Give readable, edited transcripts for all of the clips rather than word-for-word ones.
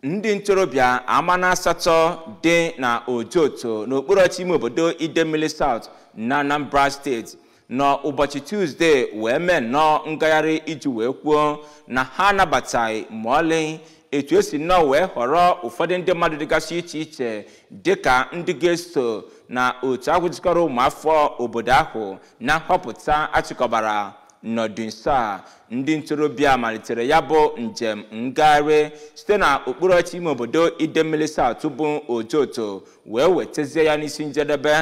Ndị ntorobịa Amanasato dị na Ojoto n'okpuru ọchịchị ime obodo Idemili South na Anambra State nọ ụbọchị Tuesday wee mee nnọọ ngagharị iji wee kwuo na ha anabataghị ma ọlị etu esi nnọọ wee họrọ ụfọdụ ndị mmadụ dịgasị iche iche dịka ndị ga-eso na otu ahụ jikọrọ ụmụafọ obodo ahụ na nhọpụta achịkọbara n'ọdụ nso a. Ndị ntorobịa malitere ya bụ njem ngagharị site na okpuru ọchịchị ime obodo Idemili South bụ Ojoto wee wetazie ya n'isi njedebe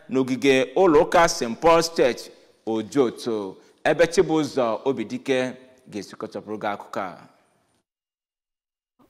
n'ogige ụlọụka St. Paul's Church Ojoto, ebe Chibụzọ Obidike ga-esikọchapụrụ gị akụkọ a.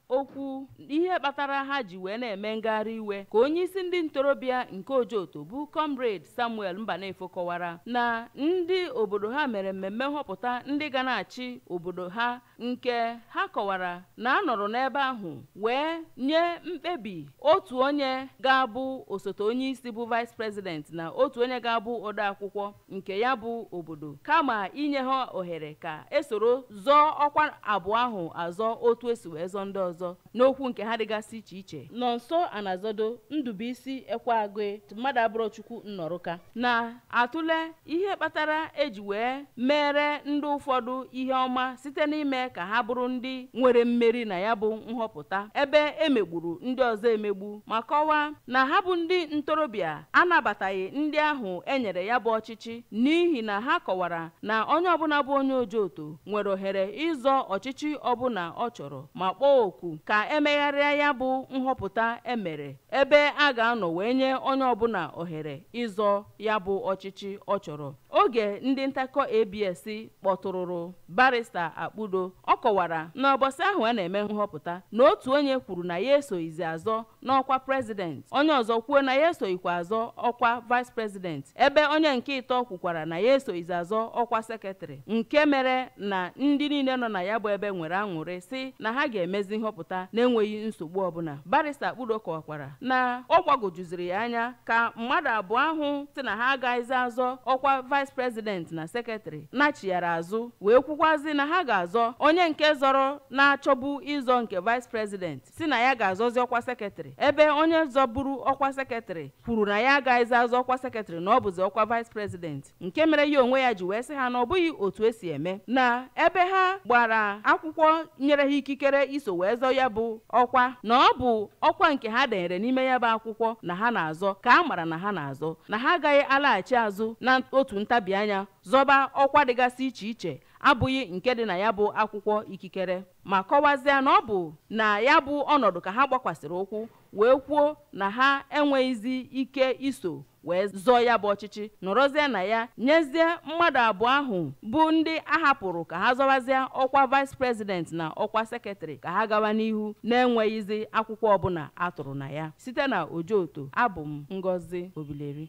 Okwu ihe kpatara ha ji wee na-eme ngagharị iwe ka onye isi ndị ntorobịa nke Ojoto bụ Comrade Samuel Mbanefo kọwara na ndị obodo ha mere mmemme nhọpụta ndị ga na-achị obodo ha, nke ha kọwara na anọrọ n'ebe ahụ wee nye mkpebi otu onye ga-abụ osote onye isi bụ Vice President na otu onye ga-abụ odeakwụkwọ nke ya bụ obodo, kama inye ha ohere ka esoro zọọ ọkwa abụọ ahụ azọ otu esi wee zọọ ndị ọzọ. N'okwu nke ha dịgasị iche iche, Nonso Anazodo, Ndubuisi Ekweagụ, mmadụ abụrụ Chukwu Nnọrụka na-atụle ihe kpatara eji wee mere ndị ụfọdụ ihe ọma site n'ime ka ha bụrụ ndị nwere mmeri na ya bụ nhọpụta ebe emegburu ndị ọzọ emegbu, ma kọwaa na ha bụ ndị ntorobịa anabataghị ndị ahụ enyere ya bụ ọchịchị n'ihi na ha kọwara na onye ọbụla bụ onye Ojoto nwere ohere ịzọ ọchịchị ọbụla ọ chọrọ, ma kpọọ oku ka emegharịa ya bụ nhọpụta emere ebe a ga-anọ wee nye onye ọbụla ohere ịzọ ya bụ ọchịchị ọ chọrọ. Oge ndị ntakọ ABS kpọtụrụrụ Barrister Akpudo, ọ kọwara na ụbọchị ahụ a na-eme nhọpụta na otu onye kwuru na ya esoghịzi azọ n'ọkwa president, onye ọzọ kwuo na ya esoghịkwa azọ ọkwa vice president, ebe onye nke ịtọ kwukwara na ya esoghịzi azọ ọkwa sekretarị, nke mere na ndị niile nọ na ya bụ ebe nwere aṅụrị si na ha ga-emezi nhọpụta na-enweghị nsogbu ọbụla. Barrister Akpudo kọwakwara na ọ gbagojuziri ya anya ka mmadụ abụọ ahụ si na ha agaghịzi azọ ọkwa vice president na sekretarị nachighara azụ wee kwukwazi na ha ga-azọ onye nke zọrọ na-achọbu ịzọ nke vice president si na ya ga-azọzi ọkwa sekretarị, ebe onye zọburu ọkwa sekretarị kwuru na ya agaghịzi azọ ọkwa sekretarị na ọ bụzi ọkwa vice president, nke mere ya onwe ya ji wee sị ha na ọ bụghị otu esi eme, na ebe ha gbara akwụkwọ nyere ha ikikere iso wee zọ ya bụ ọkwa na ọ bụ ọkwa nke ha denyere n'ime ya bụ akwụkwọ na ha na-azọ ka a mara na ha na-azọ, na ha agaghị alaghachi azụ na otu ntabi anya zọba ọkwa dịgasị iche iche abụghị nke dị na ya bụ akwụkwọ ikikere, ma kọwazịa na ọ bụ na ya bụ ọnọdụ ka ha gbakwasịrị ụkwụ wee kwuo na ha enweghịzi ike iso wee zọọ ya bụ ọchịchị, nọrọzie na ya nyezie mmadụ abụọ ahụ bụ ndị ahapụrụ ka ha zọwazie ọkwa vice president na ọkwa sekretarị ka ha gawa n'ihu na-enweghịzi akwụkwọ ọbụla atụrụ na ya. Site na Ojoto, abụ m Ngozi Obileri.